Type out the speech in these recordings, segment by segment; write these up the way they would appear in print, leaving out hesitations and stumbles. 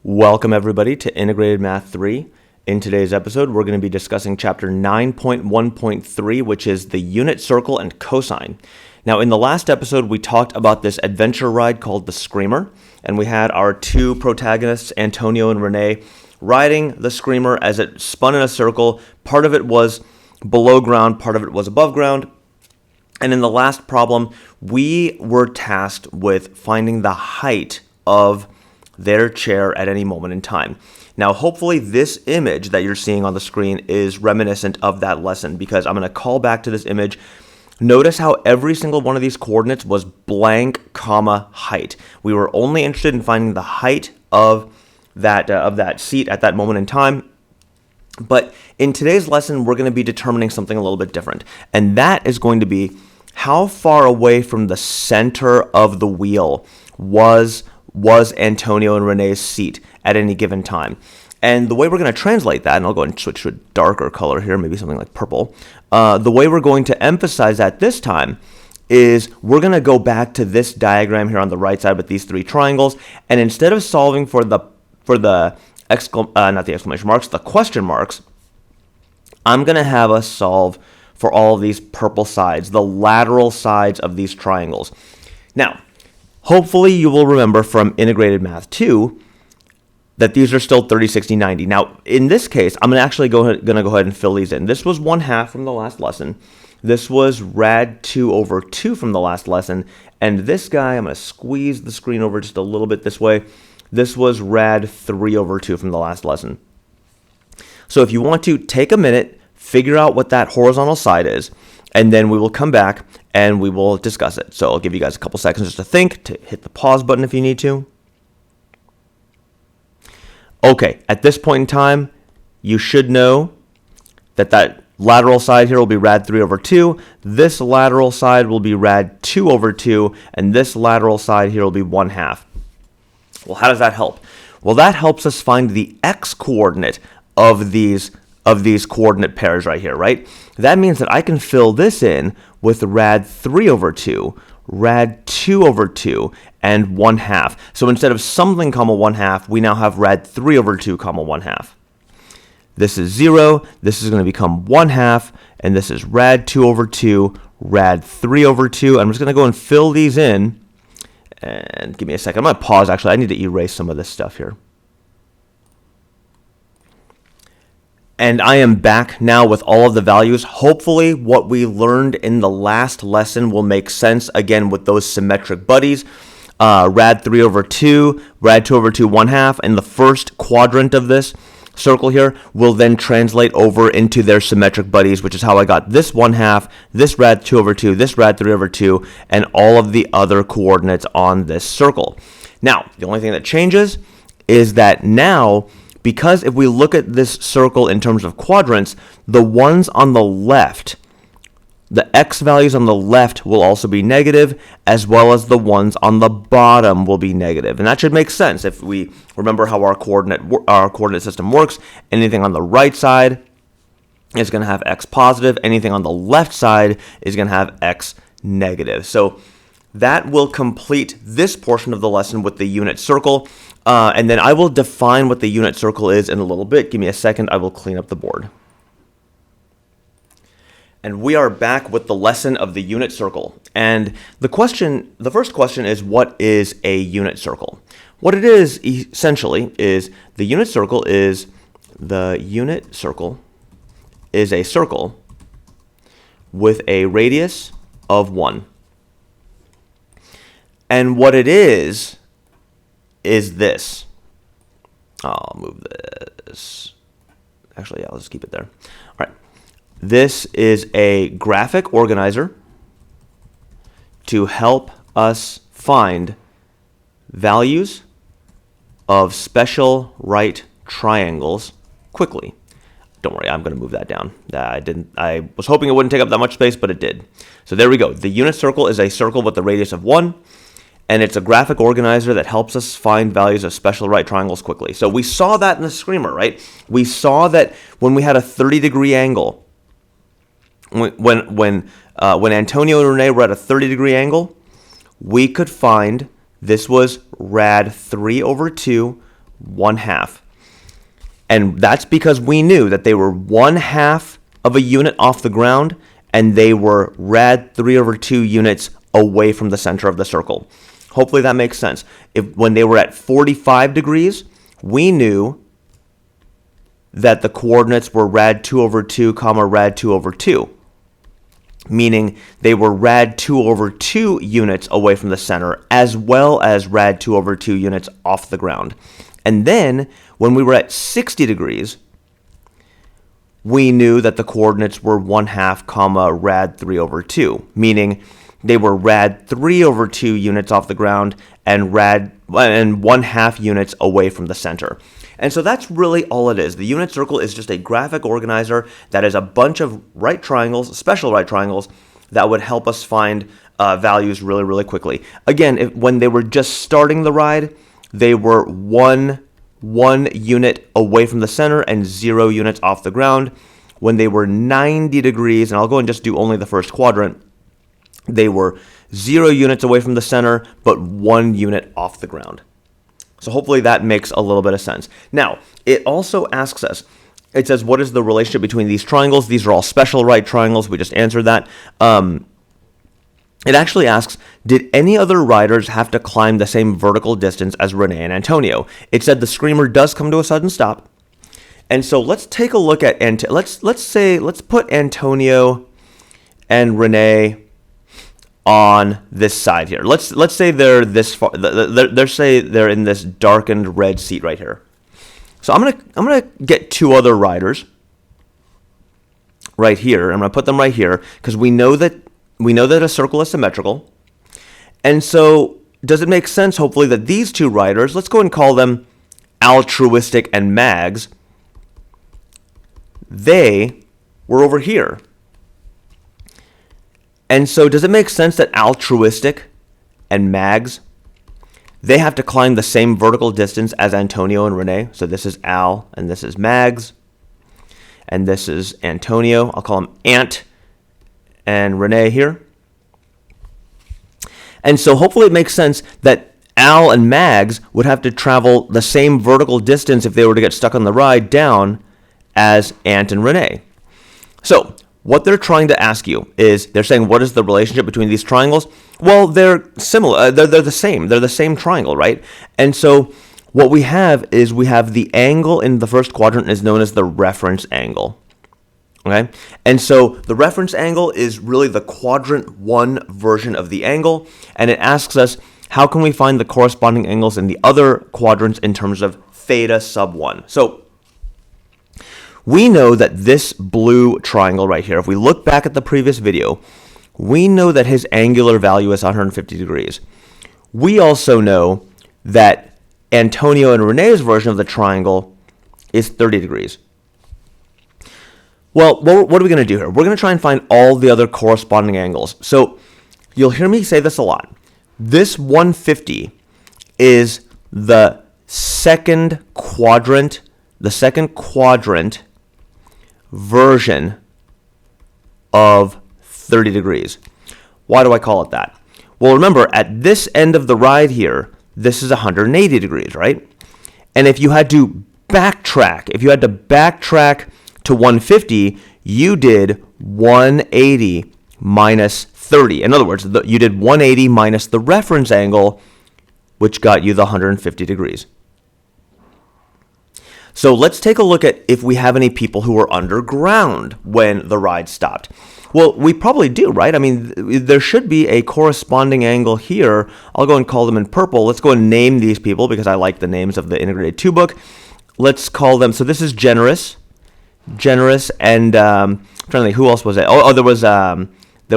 Welcome everybody to Integrated Math 3. In today's episode, we're going to be discussing chapter 9.1.3, which is the unit circle and cosine. Now, in the last episode, we talked about this adventure ride called the Screamer, and we had our two protagonists, Antonio and Renee, riding the Screamer as it spun in a circle. Part of it was below ground, part of it was above ground. And in the last problem, we were tasked with finding the height of their chair at any moment in time. Now, hopefully this image that you're seeing on the screen is reminiscent of that lesson, because I'm going to call back to this image. Notice how every single one of these coordinates was blank, comma, height. We were only interested in finding the height of that seat at that moment in time. But in today's lesson, we're going to be determining something a little bit different, and that is going to be how far away from the center of the wheel was Antonio and Renee's seat at any given time. And the way we're going to translate that, and I'll go and switch to a darker color here, maybe something like purple. The way we're going to emphasize that this time is we're going to go back to this diagram here on the right side with these three triangles, and instead of solving for the question marks, I'm going to have us solve for all of these purple sides, the lateral sides of these triangles. Now, hopefully you will remember from Integrated Math 2 that these are still 30, 60, 90. Now, in this case, I'm actually going to go ahead and fill these in. This was 1/2 from the last lesson. This was rad 2 over 2 from the last lesson. And this guy, I'm going to squeeze the screen over just a little bit this way. This was rad 3 over 2 from the last lesson. So if you want to take a minute, figure out what that horizontal side is, and then we will come back and we will discuss it. So I'll give you guys a couple seconds just to think, to hit the pause button if you need to. Okay, at this point in time, you should know that lateral side here will be rad 3 over 2. This lateral side will be rad 2 over 2. And this lateral side here will be 1/2. Well, how does that help? Well, that helps us find the x-coordinate of these coordinate pairs right here, right? That means that I can fill this in with rad 3 over 2, rad 2 over 2, and 1/2. So instead of something comma 1/2, we now have rad 3 over 2 comma 1/2. This is 0, this is going to become 1/2, and this is rad 2 over 2, rad 3 over 2. I'm just going to go and fill these in, and give me a second. I'm going to pause, actually. I need to erase some of this stuff here. And I am back now with all of the values. Hopefully what we learned in the last lesson will make sense again with those symmetric buddies. Rad 3 over 2, rad 2 over 2, 1/2, and the first quadrant of this circle here will then translate over into their symmetric buddies, which is how I got this 1/2, this rad 2 over 2, this rad 3 over 2, and all of the other coordinates on this circle. Now, the only thing that changes is that now, because if we look at this circle in terms of quadrants, the ones on the left, the x values on the left will also be negative, as well as the ones on the bottom will be negative. And that should make sense if we remember how our coordinate system works. Anything on the right side is going to have x positive. Anything on the left side is going to have x negative. So that will complete this portion of the lesson with the unit circle. And then I will define what the unit circle is in a little bit. Give me a second. I will clean up the board. And we are back with the lesson of the unit circle. And the first question is, what is a unit circle? What it is essentially is the unit circle is a circle with a radius of 1. And what it is this. I'll move this. Actually, yeah, I'll just keep it there. All right. This is a graphic organizer to help us find values of special right triangles quickly. Don't worry, I'm going to move that down. I was hoping it wouldn't take up that much space, but it did. So there we go. The unit circle is a circle with a radius of 1. And it's a graphic organizer that helps us find values of special right triangles quickly. So we saw that in the Screamer, right? We saw that when we had a 30-degree angle, when Antonio and Renee were at a 30-degree angle, we could find this was rad 3 over 2 1/2. And that's because we knew that they were 1/2 of a unit off the ground, and they were rad 3/2 units away from the center of the circle. Hopefully that makes sense. When they were at 45 degrees, we knew that the coordinates were rad 2/2, rad 2/2, meaning they were rad 2/2 units away from the center, as well as rad 2/2 units off the ground. And then, when we were at 60 degrees, we knew that the coordinates were 1/2, rad 3/2, meaning they were rad 3/2 units off the ground and 1/2 units away from the center. And so that's really all it is. The unit circle is just a graphic organizer that is a bunch of right triangles, special right triangles, that would help us find values really, really quickly. Again, when they were just starting the ride, they were one unit away from the center and 0 units off the ground. When they were 90 degrees, and I'll go and just do only the first quadrant, they were 0 units away from the center, but 1 unit off the ground. So hopefully that makes a little bit of sense. Now, it also asks us, it says, what is the relationship between these triangles? These are all special right triangles. We just answered that. It actually asks, did any other riders have to climb the same vertical distance as Renee and Antonio? It said the screamer does come to a sudden stop. And so let's take a look at, let's put Antonio and Renee on this side here. Let's say they're this far. Let's say they're in this darkened red seat right here. So I'm gonna get 2 other riders right here. I'm gonna put them right here because we know that a circle is symmetrical. And so does it make sense, hopefully, that these 2 riders, let's go and call them Altruistic and Mags, they were over here. And so does it make sense that Altruistic and Mags, they have to climb the same vertical distance as Antonio and Renee? So this is Al, and this is Mags, and this is Antonio. I'll call them Ant and Renee here. And so hopefully it makes sense that Al and Mags would have to travel the same vertical distance if they were to get stuck on the ride down as Ant and Renee. So what they're trying to ask you is, they're saying, what is the relationship between these triangles? Well, they're similar. They're the same. They're the same triangle, right? And so what we have is the angle in the first quadrant is known as the reference angle. Okay? And so the reference angle is really the quadrant 1 version of the angle, and it asks us, how can we find the corresponding angles in the other quadrants in terms of theta sub 1? So we know that this blue triangle right here, if we look back at the previous video, we know that his angular value is 150 degrees. We also know that Antonio and Renee's version of the triangle is 30 degrees. Well, what are we going to do here? We're going to try and find all the other corresponding angles. So you'll hear me say this a lot. This 150 is the second quadrant version of 30 degrees. Why do I call it that? Well, remember, at this end of the ride here, this is 180 degrees, right? And if you had to backtrack to 150, you did 180 minus 30. In other words, you did 180 minus the reference angle, which got you the 150 degrees. So let's take a look at if we have any people who were underground when the ride stopped. Well, we probably do, right? I mean, there should be a corresponding angle here. I'll go and call them in purple. Let's go and name these people because I like the names of the Integrated 2 book. Let's call them, so this is Generous, and I'm trying to think, who else was it? Oh, there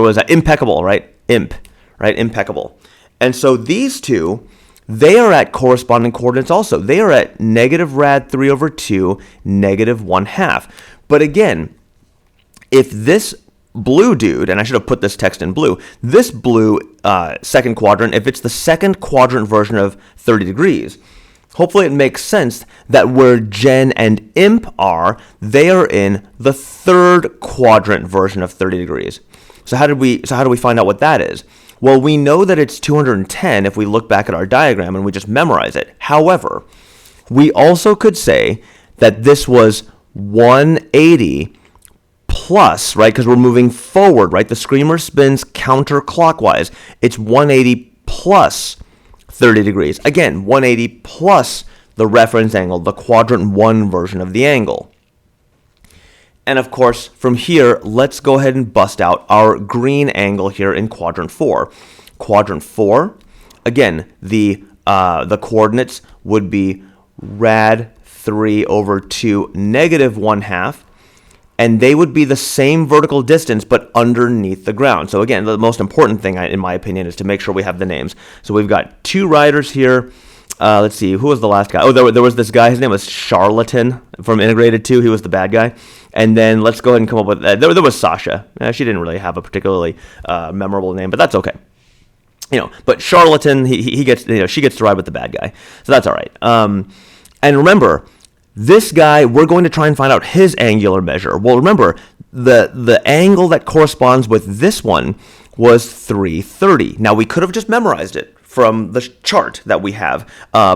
was Impeccable, right? Impeccable. And so these two, they are at corresponding coordinates also. They are at negative rad 3/2, negative 1/2. But again, if this blue dude, and I should have put this text in blue, this blue second quadrant, if it's the second quadrant version of 30 degrees, hopefully it makes sense that where Jen and Imp are, they are in the third quadrant version of 30 degrees. So how do we find out what that is? Well, we know that it's 210 if we look back at our diagram and we just memorize it. However, We also could say that this was 180 plus, right? Because we're moving forward, right? The screamer spins counterclockwise. It's 180 plus 30 degrees. Again, 180 plus the reference angle, the quadrant 1 version of the angle. And of course, from here, let's go ahead and bust out our green angle here in quadrant 4. Quadrant 4, again, the coordinates would be rad 3 over 2 negative 1/2, and they would be the same vertical distance but underneath the ground. So again, the most important thing, in my opinion, is to make sure we have the names. So we've got 2 riders here. Let's see, who was the last guy? Oh, there was this guy. His name was Charlatan from Integrated 2. He was the bad guy. And then let's go ahead and come up with, there was Sasha. She didn't really have a particularly memorable name, but that's okay. But Charlatan, he gets, she gets to ride with the bad guy. So that's all right. And remember, this guy, we're going to try and find out his angular measure. Well, remember, the angle that corresponds with this one was 330. Now, we could have just memorized it from the chart that we have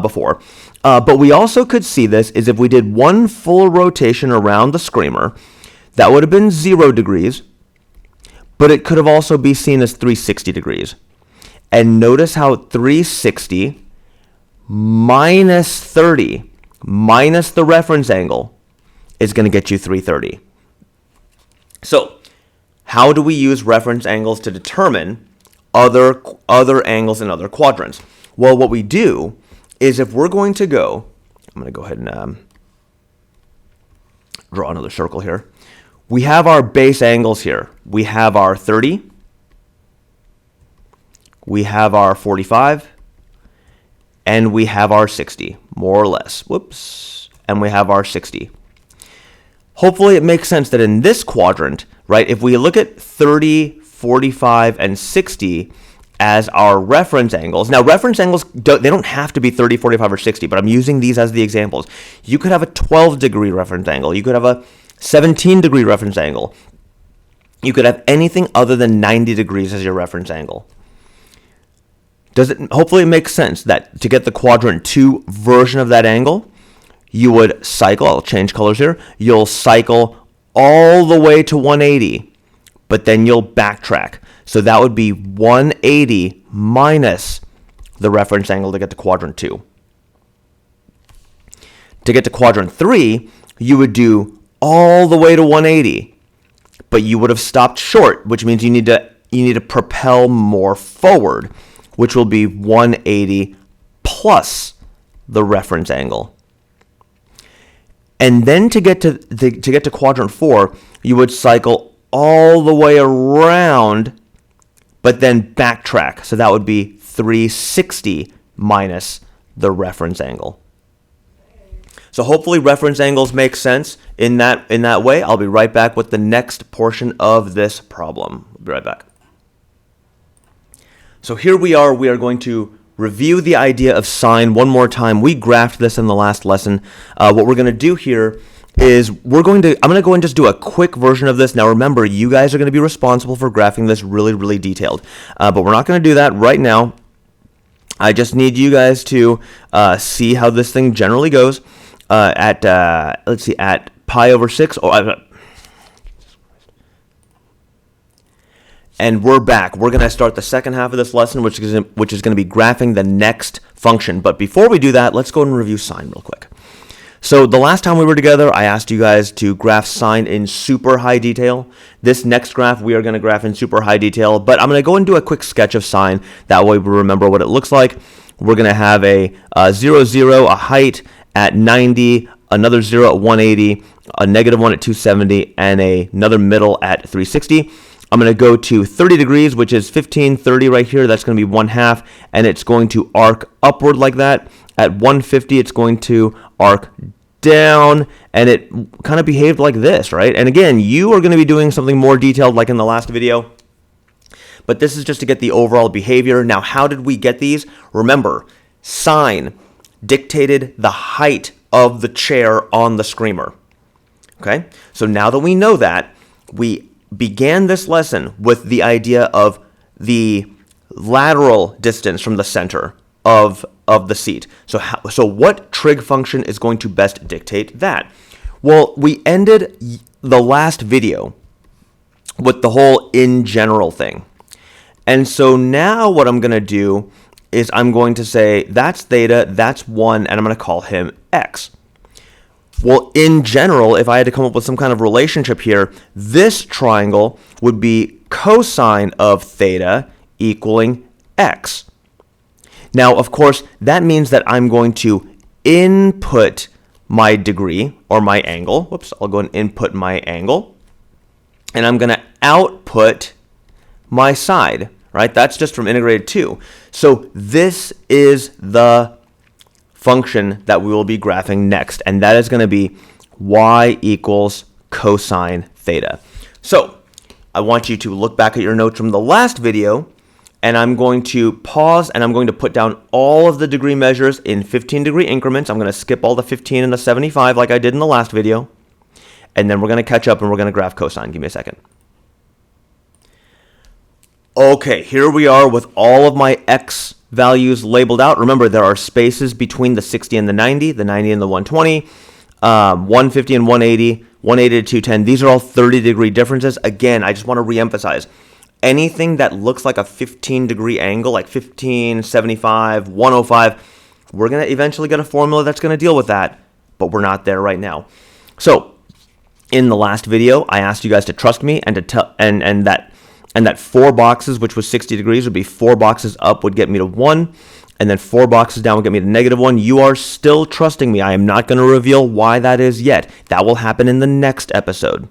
before. But we also could see this is if we did one full rotation around the screamer, that would have been 0 degrees, but it could have also be seen as 360 degrees. And notice how 360 minus 30 minus the reference angle is going to get you 330. So how do we use reference angles to determine other angles in other quadrants? Well, what we do is if we're going to go, I'm going to go ahead and draw another circle here. We have our base angles here. We have our 30. We have our 45. And we have our 60, more or less. Whoops. And we have our 60. Hopefully it makes sense that in this quadrant, right, if we look at 30, 45, and 60 as our reference angles. Now, reference angles, they don't have to be 30, 45, or 60, but I'm using these as the examples. You could have a 12-degree reference angle. You could have a 17-degree reference angle. You could have anything other than 90 degrees as your reference angle. Hopefully it makes sense that to get the quadrant 2 version of that angle, you would cycle, I'll change colors here, you'll cycle all the way to 180, but then you'll backtrack. So that would be 180 minus the reference angle to get to quadrant 2. To get to quadrant 3, you would do all the way to 180, but you would have stopped short, which means you need to propel more forward, which will be 180 plus the reference angle. And then to get to quadrant 4, you would cycle all the way around, but then backtrack. So that would be 360 minus the reference angle. So hopefully reference angles make sense in that way. I'll be right back with the next portion of this problem. I'll be right back. So here we are going to review the idea of sine one more time. We graphed this in the last lesson. What we're going to do here is I'm going to go and just do a quick version of this. Now remember, you guys are going to be responsible for graphing this really, really detailed. But we're not going to do that right now. I just need you guys to see how this thing generally goes at pi over 6. And we're back. We're going to start the second half of this lesson, which is going to be graphing the next function. But before we do that, let's go and review sine real quick. So the last time we were together, I asked you guys to graph sine in super high detail. This next graph, we are going to graph in super high detail, but I'm going to go and do a quick sketch of sine. That way we remember what it looks like. We're going to have a 0, 0, a height at 90, another 0 at 180, a negative 1 at 270, and another middle at 360. I'm going to go to 30 degrees, which is 1530 right here. That's going to be 1/2, and it's going to arc upward like that. At 150, it's going to arc down, and it kind of behaved like this, right? And again, you are going to be doing something more detailed like in the last video, but this is just to get the overall behavior. Now, how did we get these? Remember, sine dictated the height of the chair on the screamer, okay? So now that we know that, we began this lesson with the idea of the lateral distance from the center, of the seat. So what trig function is going to best dictate that? Well, we ended the last video with the whole in general thing. And so now what I'm going to do is I'm going to say that's theta, that's 1, and I'm going to call him x. Well, in general, if I had to come up with some kind of relationship here, this triangle would be cosine of theta equaling x. Now, of course, that means that I'm going to input my degree or my angle. Whoops, I'll go and input my angle. And I'm going to output my side, right? That's just from integrated 2. So this is the function that we will be graphing next, and that is going to be y equals cosine theta. So I want you to look back at your notes from the last video, and I'm going to pause and I'm going to put down all of the degree measures in 15-degree increments. I'm going to skip all the 15 and the 75 like I did in the last video, and then we're going to catch up and we're going to graph cosine. Give me a second. Okay, here we are with all of my x values labeled out. Remember, there are spaces between the 60 and the 90 and the 120, 150 and 180, 180 to 210. These are all 30-degree differences. Again, I just want to reemphasize, anything that looks like a 15-degree angle, like 15, 75, 105, we're going to eventually get a formula that's going to deal with that, but we're not there right now. So in the last video, I asked you guys to trust me and to tell and that 4 boxes, which was 60 degrees, would be 4 boxes up would get me to 1, and then 4 boxes down would get me to -1. You are still trusting me. I am not going to reveal why that is yet. That will happen in the next episode.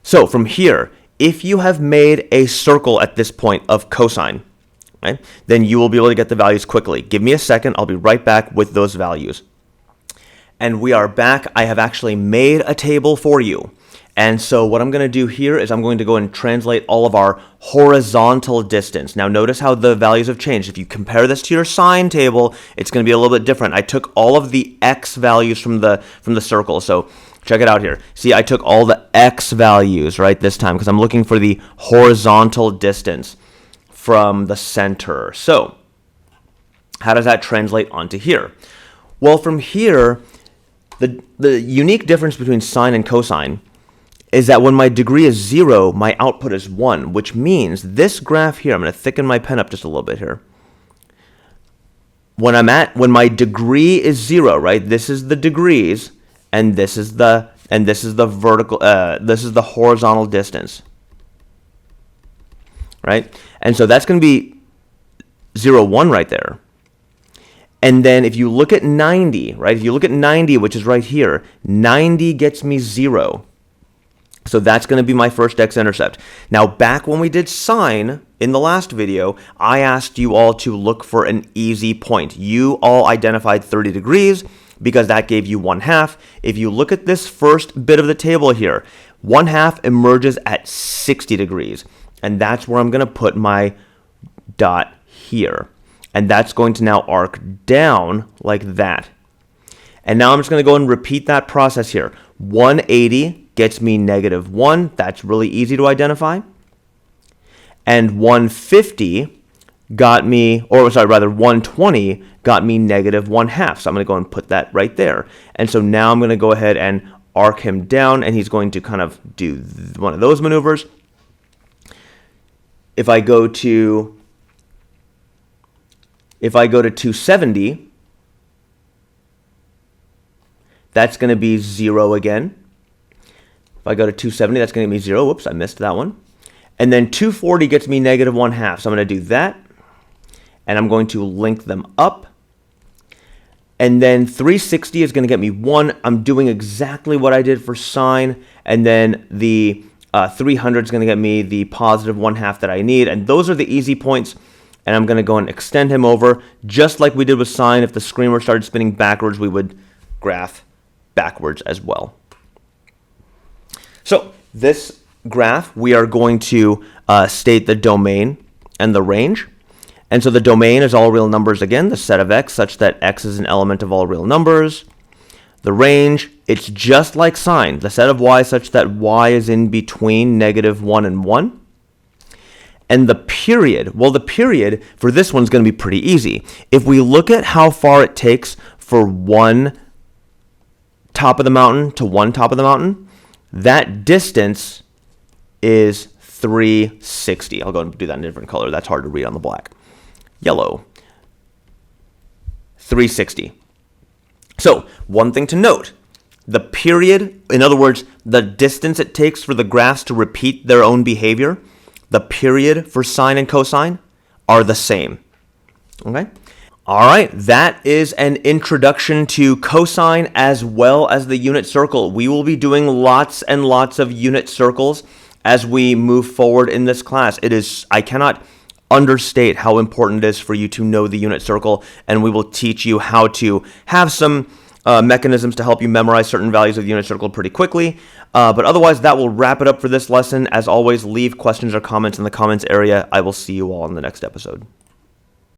So from here, if you have made a circle at this point of cosine, right, then you will be able to get the values quickly. Give me a second. I'll be right back with those values. And we are back. I have actually made a table for you. And so what I'm going to do here is I'm going to go and translate all of our horizontal distance. Now notice how the values have changed. If you compare this to your sine table, it's going to be a little bit different. I took all of the x values from the circle. So check it out here. See, I took all the x values, right, this time, because I'm looking for the horizontal distance from the center. So how does that translate onto here? Well, from here, the unique difference between sine and cosine is that when my degree is 0, my output is 1, which means this graph here, I'm going to thicken my pen up just a little bit here. When my degree is 0, right? This is the degrees, and this is the vertical, this is the horizontal distance, right? And so that's going to be 0, 1 right there. And then if you look at 90, right? If you look at 90, which is right here, 90 gets me 0. So that's going to be my first x-intercept. Now, back when we did sine in the last video, I asked you all to look for an easy point. You all identified 30 degrees because that gave you 1/2. If you look at this first bit of the table here, 1/2 emerges at 60 degrees. And that's where I'm going to put my dot here. And that's going to now arc down like that. And now I'm just going to go and repeat that process here. 180 gets me -1. That's really easy to identify. And 150 got me, or sorry, rather 120 got me -1/2. So I'm going to go and put that right there. And so now I'm going to go ahead and arc him down, and he's going to kind of do one of those maneuvers. If I go to 270, that's going to be 0 again. If I go to 270, that's going to be 0. Whoops, I missed that one. And then 240 gets me -1/2. So I'm going to do that. And I'm going to link them up. And then 360 is going to get me 1. I'm doing exactly what I did for sine. And then the 300 is going to get me the +1/2 that I need. And those are the easy points. And I'm going to go and extend him over. Just like we did with sine, if the screen were started spinning backwards, we would graph backwards as well. So this graph, we are going to state the domain and the range. And so the domain is all real numbers again, the set of x such that x is an element of all real numbers. The range, it's just like sine, the set of y such that y is in between -1 and 1. And the period, well, the period for this one's going to be pretty easy. If we look at how far it takes for one top of the mountain to one top of the mountain, that distance is 360. I'll go and do that in a different color. That's hard to read on the black. Yellow. 360. So, one thing to note, the period, in other words, the distance it takes for the graphs to repeat their own behavior, the period for sine and cosine are the same. Okay? All right, that is an introduction to cosine as well as the unit circle. We will be doing lots and lots of unit circles as we move forward in this class. I cannot understate how important it is for you to know the unit circle, and we will teach you how to have some mechanisms to help you memorize certain values of the unit circle pretty quickly. But otherwise, that will wrap it up for this lesson. As always, leave questions or comments in the comments area. I will see you all in the next episode.